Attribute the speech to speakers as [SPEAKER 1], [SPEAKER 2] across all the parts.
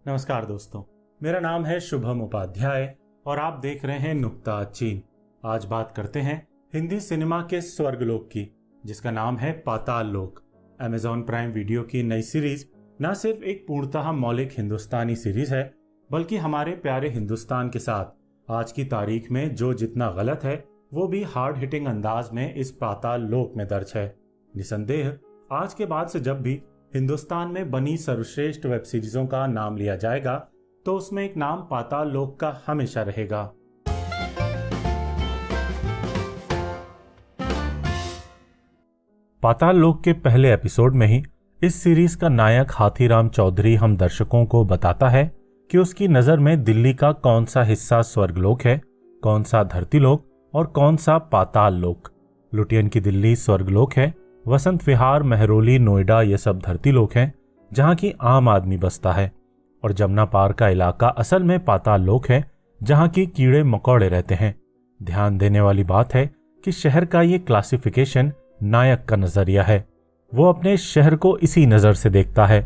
[SPEAKER 1] नमस्कार दोस्तों, मेरा नाम है शुभम उपाध्याय और आप देख रहे हैं नुक्ता चीन। आज बात करते हैं हिंदी सिनेमा के स्वर्गलोक की, जिसका नाम है पाताल लोक। अमेजॉन प्राइम वीडियो की नई सीरीज न सिर्फ एक पूर्णतः मौलिक हिंदुस्तानी सीरीज है, बल्कि हमारे प्यारे हिंदुस्तान के साथ आज की तारीख में जो जितना गलत है वो भी हार्ड हिटिंग अंदाज में इस पाताल लोक में दर्ज है। निसंदेह आज के बाद से जब भी हिंदुस्तान में बनी सर्वश्रेष्ठ वेब सीरीजों का नाम लिया जाएगा तो उसमें एक नाम पाताल लोक का हमेशा रहेगा। पाताल लोक के पहले एपिसोड में ही इस सीरीज का नायक हाथीराम चौधरी हम दर्शकों को बताता है कि उसकी नजर में दिल्ली का कौन सा हिस्सा स्वर्गलोक है, कौन सा धरती लोक और कौन सा पाताल लोक। लुटियन की दिल्ली स्वर्गलोक है, वसंत विहार, महरौली, नोएडा ये सब धरती लोक हैं जहां की आम आदमी बसता है, और जमुना पार का इलाका असल में पाताल लोक है जहां की कीड़े मकोड़े रहते हैं। ध्यान देने वाली बात है कि शहर का ये क्लासिफिकेशन नायक का नजरिया है, वो अपने शहर को इसी नजर से देखता है।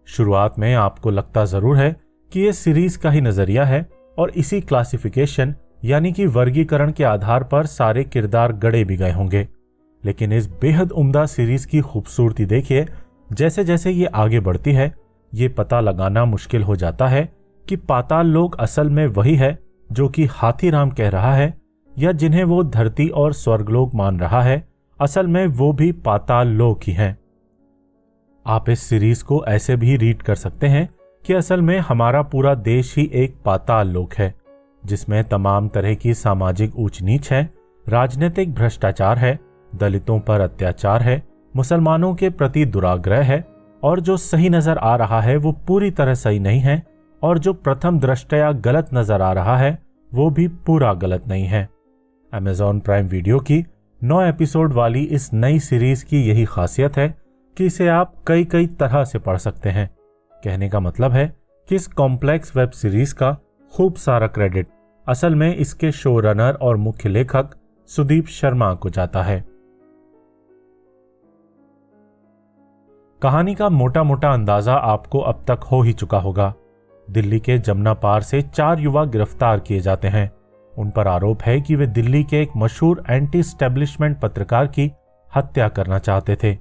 [SPEAKER 1] शुरुआत में आपको लगता जरूर है कि ये सीरीज का ही नजरिया है और इसी क्लासिफिकेशन यानी कि वर्गीकरण के आधार पर सारे किरदार गढ़े भी गए होंगे, लेकिन इस बेहद उम्दा सीरीज की खूबसूरती देखिए। जैसे जैसे ये आगे बढ़ती है ये पता लगाना मुश्किल हो जाता है कि पाताल लोक असल में वही है जो कि हाथीराम कह रहा है, या जिन्हें वो धरती और स्वर्गलोक मान रहा है असल में वो भी पाताल लोक ही हैं। आप इस सीरीज को ऐसे भी रीड कर सकते हैं कि असल में हमारा पूरा देश ही एक पाताल लोक है, जिसमें तमाम तरह की सामाजिक ऊंच नीच है, राजनीतिक भ्रष्टाचार है, दलितों पर अत्याचार है, मुसलमानों के प्रति दुराग्रह है, और जो सही नजर आ रहा है वो पूरी तरह सही नहीं है, और जो प्रथम दृष्टया गलत नजर आ रहा है वो भी पूरा गलत नहीं है। अमेजॉन प्राइम वीडियो की 9 एपिसोड वाली इस नई सीरीज की यही खासियत है कि इसे आप कई कई तरह से पढ़ सकते हैं। कहने का मतलब है कि इस कॉम्प्लेक्स वेब सीरीज का खूब सारा क्रेडिट असल में इसके शो रनर और मुख्य लेखक सुदीप शर्मा को जाता है। कहानी का मोटा मोटा अंदाजा आपको अब तक हो ही चुका होगा। दिल्ली के जमुना पार से 4 युवा गिरफ्तार किए जाते हैं। उन पर आरोप है कि वे दिल्ली के एक मशहूर एंटी एस्टेब्लिशमेंट पत्रकार की हत्या करना चाहते थे।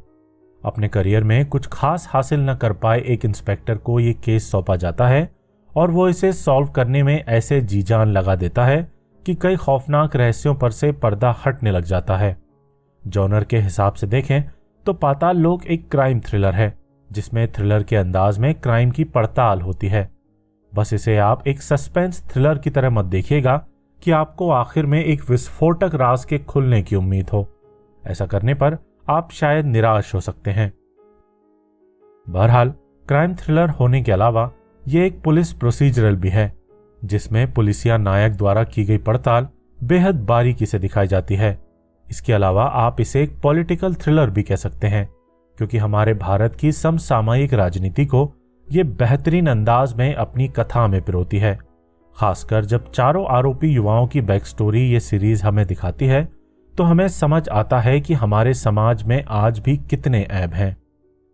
[SPEAKER 1] अपने करियर में कुछ खास हासिल न कर पाए एक इंस्पेक्टर को ये केस सौंपा जाता है और वो इसे सॉल्व करने में ऐसे जी जान लगा देता है कि कई खौफनाक रहस्यों पर से पर्दा हटने लग जाता है। जॉनर के हिसाब से देखें तो पाताल लोक एक क्राइम थ्रिलर है, जिसमें थ्रिलर के अंदाज में क्राइम की पड़ताल होती है। बस इसे आप एक सस्पेंस थ्रिलर की तरह मत देखिएगा कि आपको आखिर में एक विस्फोटक राज के खुलने की उम्मीद हो। ऐसा करने पर आप शायद निराश हो सकते हैं। बहरहाल क्राइम थ्रिलर होने के अलावा यह एक पुलिस प्रोसीजरल भी है, जिसमें पुलिसिया नायक द्वारा की गई पड़ताल बेहद बारीकी से दिखाई जाती है। इसके अलावा आप इसे एक पॉलिटिकल थ्रिलर भी कह सकते हैं, क्योंकि हमारे भारत की समसामयिक राजनीति को ये बेहतरीन अंदाज में अपनी कथा में पिरोती है। खासकर जब चारों आरोपी युवाओं की बैक स्टोरी ये सीरीज हमें दिखाती है तो हमें समझ आता है कि हमारे समाज में आज भी कितने ऐब हैं,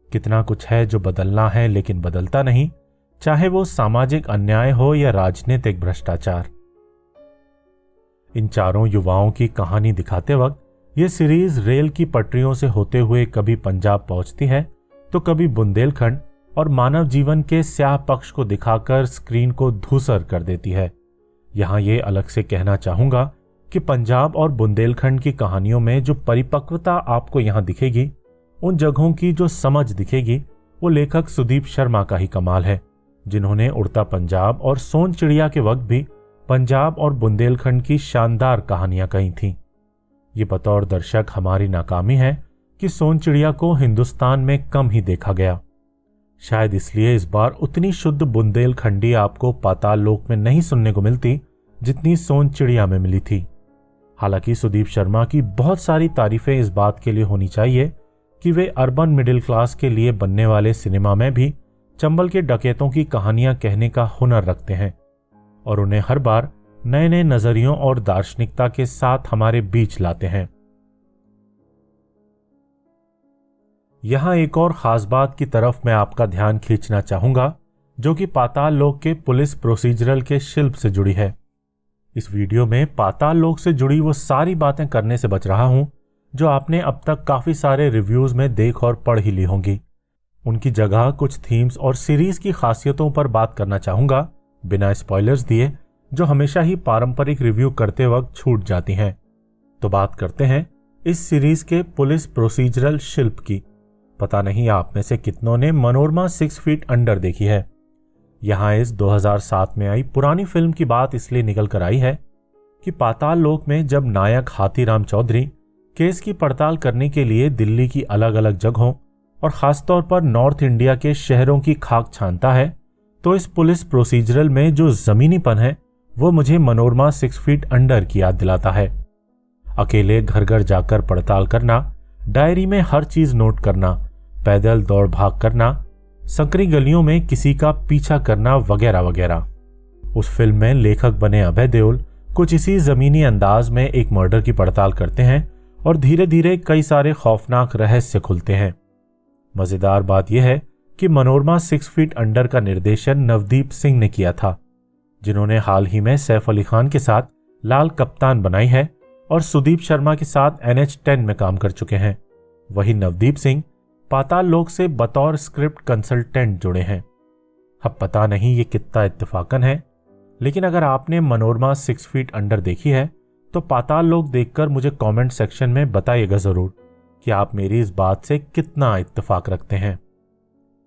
[SPEAKER 1] कितना कुछ है जो बदलना है लेकिन बदलता नहीं, चाहे वो सामाजिक अन्याय हो या राजनीतिक भ्रष्टाचार। इन चारों युवाओं की कहानी दिखाते वक्त ये सीरीज रेल की पटरियों से होते हुए कभी पंजाब पहुंचती है तो कभी बुंदेलखंड, और मानव जीवन के स्याह पक्ष को दिखाकर स्क्रीन को धूसर कर देती है। यहां ये अलग से कहना चाहूंगा कि पंजाब और बुंदेलखंड की कहानियों में जो परिपक्वता आपको यहां दिखेगी, उन जगहों की जो समझ दिखेगी, वो लेखक सुदीप शर्मा का ही कमाल है, जिन्होंने उड़ता पंजाब और सोन चिड़िया के वक्त भी पंजाब और बुंदेलखंड की शानदार कहानियां कही थीं। ये बतौर दर्शक हमारी नाकामी है कि सोन चिड़िया को हिंदुस्तान में कम ही देखा गया। शायद इसलिए इस बार उतनी शुद्ध बुंदेलखंडी आपको पाताल लोक में नहीं सुनने को मिलती जितनी सोन चिड़िया में मिली थी। हालांकि सुदीप शर्मा की बहुत सारी तारीफें इस बात के लिए होनी चाहिए कि वे अर्बन मिडिल क्लास के लिए बनने वाले सिनेमा में भी चंबल के डकैतों की कहानियां कहने का हुनर रखते हैं और उन्हें हर बार नए नए नजरियों और दार्शनिकता के साथ हमारे बीच लाते हैं। यहां एक और खास बात की तरफ मैं आपका ध्यान खींचना चाहूंगा जो कि पाताल लोक के पुलिस प्रोसीजरल के शिल्प से जुड़ी है। इस वीडियो में पाताल लोक से जुड़ी वो सारी बातें करने से बच रहा हूं जो आपने अब तक काफी सारे रिव्यूज में देख और पढ़ ही ली होंगी। उनकी जगह कुछ थीम्स और सीरीज की खासियतों पर बात करना चाहूंगा, बिना स्पॉयलर्स दिए, जो हमेशा ही पारंपरिक रिव्यू करते वक्त छूट जाती हैं। तो बात करते हैं इस सीरीज के पुलिस प्रोसीजरल शिल्प की। पता नहीं आप में से कितनों ने मनोरमा 6 फीट अंडर देखी है। यहां इस 2007 में आई पुरानी फिल्म की बात इसलिए निकल कर आई है कि पाताल लोक में जब नायक हाथीराम चौधरी केस की पड़ताल करने के लिए दिल्ली की अलग अलग जगहों और खासतौर पर नॉर्थ इंडिया के शहरों की खाक छानता है, तो इस पुलिस प्रोसीजरल में जो जमीनीपन है वो मुझे मनोरमा 6 फीट अंडर की याद दिलाता है। अकेले घर घर जाकर पड़ताल करना, डायरी में हर चीज नोट करना, पैदल दौड़ भाग करना, संकरी गलियों में किसी का पीछा करना वगैरह वगैरह। उस फिल्म में लेखक बने अभय देओल कुछ इसी जमीनी अंदाज में एक मर्डर की पड़ताल करते हैं और धीरे धीरे कई सारे खौफनाक रहस्य खुलते हैं। मजेदार बात यह है कि मनोरमा 6 फीट अंडर का निर्देशन नवदीप सिंह ने किया था, जिन्होंने हाल ही में सैफ अली खान के साथ लाल कप्तान बनाई है और सुदीप शर्मा के साथ NH-10 में काम कर चुके हैं। वही नवदीप सिंह पाताल लोक से बतौर स्क्रिप्ट कंसल्टेंट जुड़े हैं। अब पता नहीं ये कितना इत्तेफाकन है, लेकिन अगर आपने मनोरमा 6 फीट अंडर देखी है तो पाताल लोक देखकर मुझे कमेंट सेक्शन में बताइएगा जरूर कि आप मेरी इस बात से कितना इत्तेफाक रखते हैं।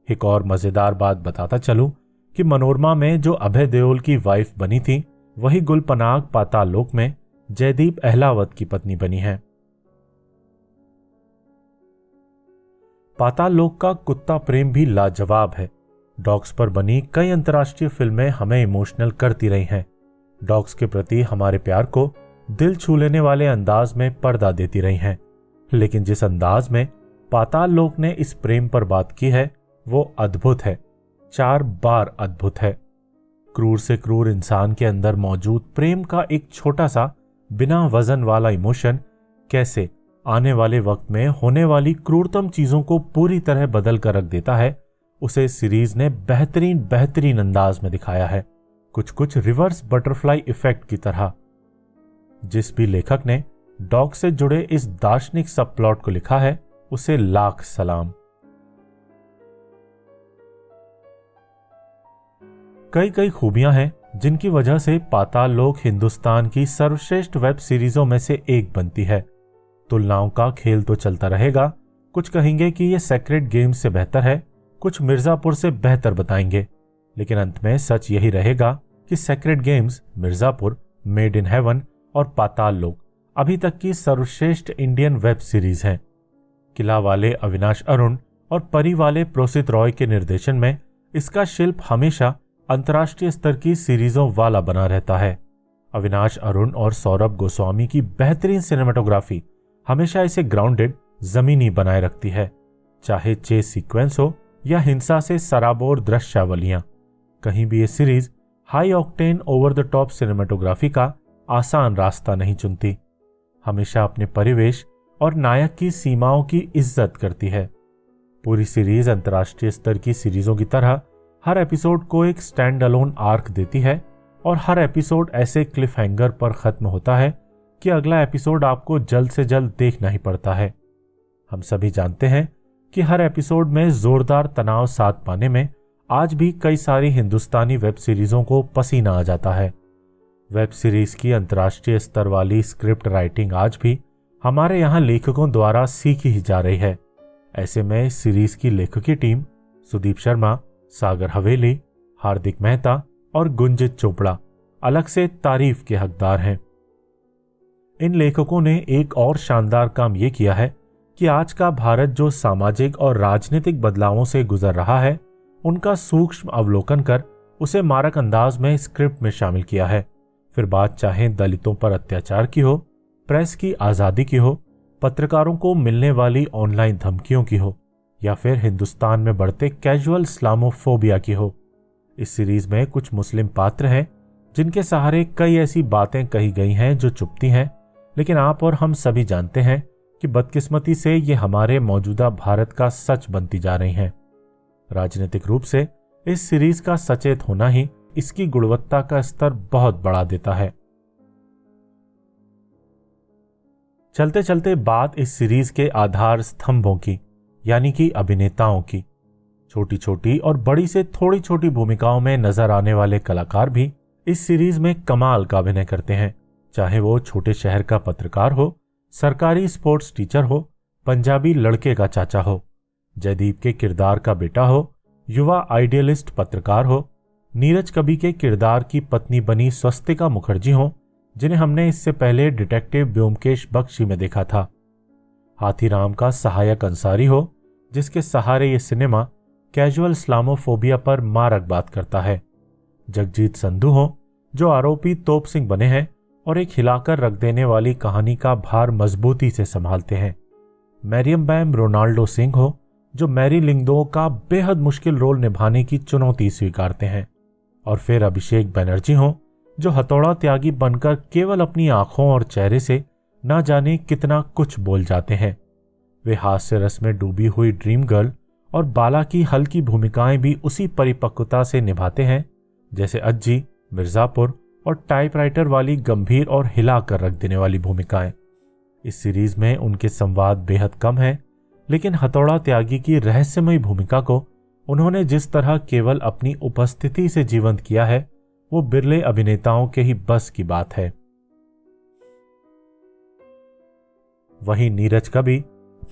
[SPEAKER 1] एक और मजेदार बात बताता चलूं कि मनोरमा में जो अभय देओल की वाइफ बनी थी, वही गुलपनाग पाताल लोक में जयदीप अहलावत की पत्नी बनी है। पाताल लोक का कुत्ता प्रेम भी लाजवाब है। डॉग्स पर बनी कई अंतर्राष्ट्रीय फिल्में हमें इमोशनल करती रही हैं। डॉग्स के प्रति हमारे प्यार को दिल छू लेने वाले अंदाज में पर्दा देती रही हैं। लेकिन जिस अंदाज में पाताल लोक ने इस प्रेम पर बात की है वो अद्भुत है, 4 बार अद्भुत है। क्रूर से क्रूर इंसान के अंदर मौजूद प्रेम का एक छोटा सा बिना वजन वाला इमोशन कैसे आने वाले वक्त में होने वाली क्रूरतम चीजों को पूरी तरह बदल कर रख देता है, उसे सीरीज ने बेहतरीन अंदाज में दिखाया है, कुछ रिवर्स बटरफ्लाई इफेक्ट की तरह। जिस भी लेखक ने डॉग से जुड़े इस दार्शनिक सब प्लॉट को लिखा है उसे लाख सलाम। कई खूबियां हैं जिनकी वजह से पाताल लोक हिंदुस्तान की सर्वश्रेष्ठ वेब सीरीजों में से एक बनती है। तुलनाओं का खेल तो चलता रहेगा। कुछ कहेंगे कि यह सेक्रेड गेम्स से बेहतर है, कुछ मिर्जापुर से बेहतर बताएंगे, लेकिन अंत में सच यही रहेगा कि sacred games, Mirzapur, made in heaven और पाताल लोक अभी तक की सर्वश्रेष्ठ इंडियन वेब सीरीज हैं। किला वाले अविनाश अरुण और परी वाले प्रोसित रॉय के निर्देशन में इसका शिल्प हमेशा अंतर्राष्ट्रीय स्तर की सीरीजों वाला बना रहता है। अविनाश अरुण और सौरभ गोस्वामी की बेहतरीन सिनेमेटोग्राफी हमेशा इसे ग्राउंडेड, जमीनी बनाए रखती है, चाहे चेस सीक्वेंस हो या हिंसा से सराबोर दृश्यावलियां। कहीं भी ये series high octane over the top cinematography का आसान रास्ता नहीं चुनती, हमेशा अपने परिवेश और नायक की सीमाओं की इज्जत करती है। पूरी सीरीज अंतर्राष्ट्रीय स्तर की सीरीजों की तरह हर एपिसोड को एक स्टैंड अलोन आर्क देती है और हर एपिसोड ऐसे क्लिफ हैंगर पर खत्म होता है कि अगला एपिसोड आपको जल्द से जल्द देखना ही पड़ता है। हम सभी जानते हैं कि हर एपिसोड में जोरदार तनाव साथ पाने में आज भी कई सारी हिंदुस्तानी वेब सीरीजों को पसीना आ जाता है। वेब सीरीज की अंतर्राष्ट्रीय स्तर वाली स्क्रिप्ट राइटिंग आज भी हमारे यहाँ लेखकों द्वारा सीखी ही जा रही है। ऐसे में इस सीरीज की लेखकी टीम सुदीप शर्मा, सागर हवेली, हार्दिक मेहता और गुंजित चोपड़ा अलग से तारीफ के हकदार हैं। इन लेखकों ने एक और शानदार काम यह किया है कि आज का भारत जो सामाजिक और राजनीतिक बदलावों से गुजर रहा है, उनका सूक्ष्म अवलोकन कर उसे मारक अंदाज में स्क्रिप्ट में शामिल किया है। फिर बात चाहे दलितों पर अत्याचार की हो, प्रेस की आजादी की हो, पत्रकारों को मिलने वाली ऑनलाइन धमकियों की हो या फिर हिंदुस्तान में बढ़ते कैजुअल इस्लामोफोबिया की हो। इस सीरीज में कुछ मुस्लिम पात्र हैं जिनके सहारे कई ऐसी बातें कही गई हैं जो चुपती हैं, लेकिन आप और हम सभी जानते हैं कि बदकिस्मती से ये हमारे मौजूदा भारत का सच बनती जा रही हैं। राजनीतिक रूप से इस सीरीज का सचेत होना ही इसकी गुणवत्ता का स्तर बहुत बढ़ा देता है। चलते चलते बात इस सीरीज के आधार स्तंभों की, यानी कि अभिनेताओं की। छोटी छोटी और बड़ी से थोड़ी छोटी भूमिकाओं में नजर आने वाले कलाकार भी इस सीरीज में कमाल का अभिनय करते हैं, चाहे वो छोटे शहर का पत्रकार हो, सरकारी स्पोर्ट्स टीचर हो, पंजाबी लड़के का चाचा हो, जयदीप के किरदार का बेटा हो, युवा आइडियलिस्ट पत्रकार हो, नीरज कवि के किरदार की पत्नी बनी स्वस्तिका मुखर्जी हो, जिन्हें हमने इससे पहले डिटेक्टिव ब्योमकेश बख्शी में देखा था, हाथीराम का सहायक अंसारी हो, जिसके सहारे ये सिनेमा कैजुअल इस्लामोफोबिया पर मारक बात करता है, जगजीत संधू हो, जो आरोपी तोप सिंह बने हैं और एक हिलाकर रख देने वाली कहानी का भार मजबूती से संभालते हैं, मैरियम बैम रोनाल्डो सिंह हो, जो मैरी लिंगदो का बेहद मुश्किल रोल निभाने की चुनौती स्वीकारते हैं, और फिर अभिषेक बनर्जी हो, जो हथौड़ा त्यागी बनकर केवल अपनी आंखों और चेहरे से ना जाने कितना कुछ बोल जाते हैं। वे हास्य रस में डूबी हुई ड्रीम गर्ल और बाला की हल्की भूमिकाएं भी उसी परिपक्वता से निभाते हैं जैसे अज्जी, मिर्जापुर और टाइपराइटर वाली गंभीर और हिला कर रख देने वाली भूमिकाएं। इस सीरीज में उनके संवाद बेहद कम है, लेकिन हथौड़ा त्यागी की रहस्यमयी भूमिका को उन्होंने जिस तरह केवल अपनी उपस्थिति से जीवंत किया है, वो बिरले अभिनेताओं के ही बस की बात है। वहीं नीरज कवि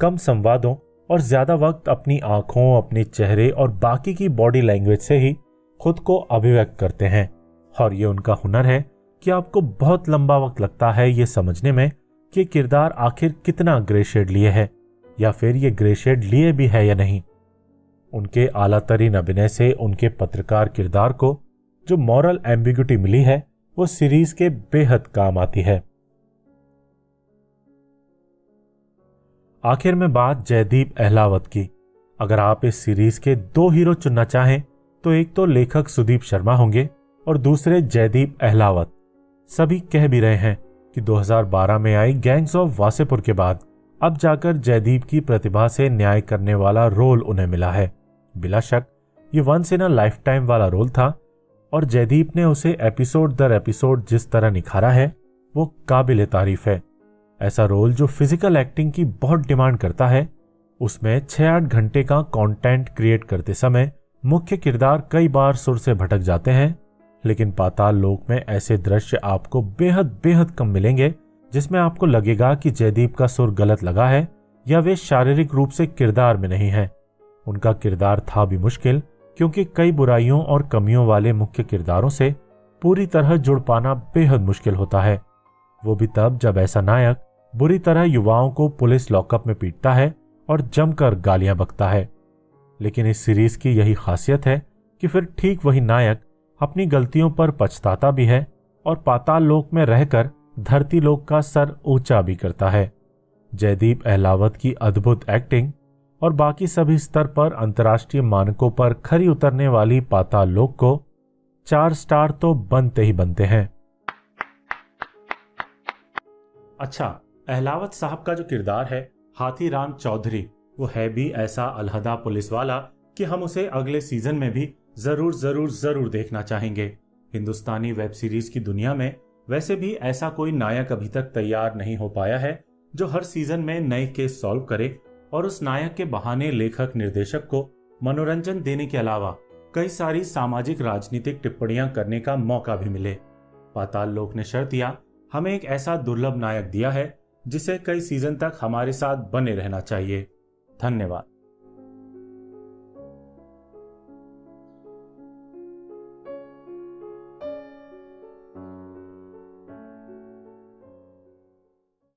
[SPEAKER 1] कम संवादों और ज्यादा वक्त अपनी आंखों, अपने चेहरे और बाकी की बॉडी लैंग्वेज से ही खुद को अभिव्यक्त करते हैं, और ये उनका हुनर है कि आपको बहुत लंबा वक्त लगता है ये समझने में कि किरदार आखिर कितना ग्रे शेड लिए है, या फिर ये ग्रे शेड लिए भी है या नहीं। उनके आला तरीन अभिनय से उनके पत्रकार किरदार को जो मॉरल एम्बिग्युटी मिली है, वो सीरीज के बेहद काम आती है। आखिर में बात जयदीप अहलावत की। अगर आप इस सीरीज के दो हीरो चुनना चाहें तो एक तो लेखक सुदीप शर्मा होंगे और दूसरे जयदीप अहलावत। सभी कह भी रहे हैं कि 2012 में आई गैंग्स ऑफ वासेपुर के बाद अब जाकर जयदीप की प्रतिभा से न्याय करने वाला रोल उन्हें मिला है। बिला शक ये once in a lifetime वाला रोल था, और जयदीप ने उसे एपिसोड दर एपिसोड जिस तरह निखारा है वो काबिल तारीफ है। ऐसा रोल जो फिजिकल एक्टिंग की बहुत डिमांड करता है, उसमें 6-8 घंटे का कंटेंट क्रिएट करते समय मुख्य किरदार कई बार सुर से भटक जाते हैं, लेकिन पाताल लोक में ऐसे दृश्य आपको बेहद बेहद कम मिलेंगे जिसमें आपको लगेगा कि जयदीप का सुर गलत लगा है या वे शारीरिक रूप से किरदार में नहीं है। उनका किरदार था भी मुश्किल, क्योंकि कई बुराइयों और कमियों वाले मुख्य किरदारों से पूरी तरह जुड़ पाना बेहद मुश्किल होता है, वो भी तब जब ऐसा नायक बुरी तरह युवाओं को पुलिस लॉकअप में पीटता है और जमकर गालियां बकता है। लेकिन इस सीरीज की यही खासियत है कि फिर ठीक वही नायक अपनी गलतियों पर पछताता भी है और पाताल लोक में रहकर धरती लोक का सर ऊंचा भी करता है। जयदीप अहलावत की अद्भुत एक्टिंग और बाकी सभी स्तर पर अंतर्राष्ट्रीय मानकों पर खरी उतरने वाली पाताल लोक को 4 स्टार तो बनते ही बनते हैं। अच्छा, अहलावत साहब का जो किरदार है हाथीराम चौधरी, वो है भी ऐसा अलहदा पुलिस वाला कि हम उसे अगले सीजन में भी जरूर जरूर जरूर देखना चाहेंगे। हिंदुस्तानी वेब सीरीज की दुनिया में वैसे भी ऐसा कोई नायक अभी तक तैयार नहीं हो पाया है जो हर सीजन में नए केस सॉल्व करे और उस नायक के बहाने लेखक निर्देशक को मनोरंजन देने के अलावा कई सारी सामाजिक राजनीतिक टिप्पणियां करने का मौका भी मिले। पाताल लोक ने शर्तिया हमें एक ऐसा दुर्लभ नायक दिया है जिसे कई सीजन तक हमारे साथ बने रहना चाहिए। धन्यवाद।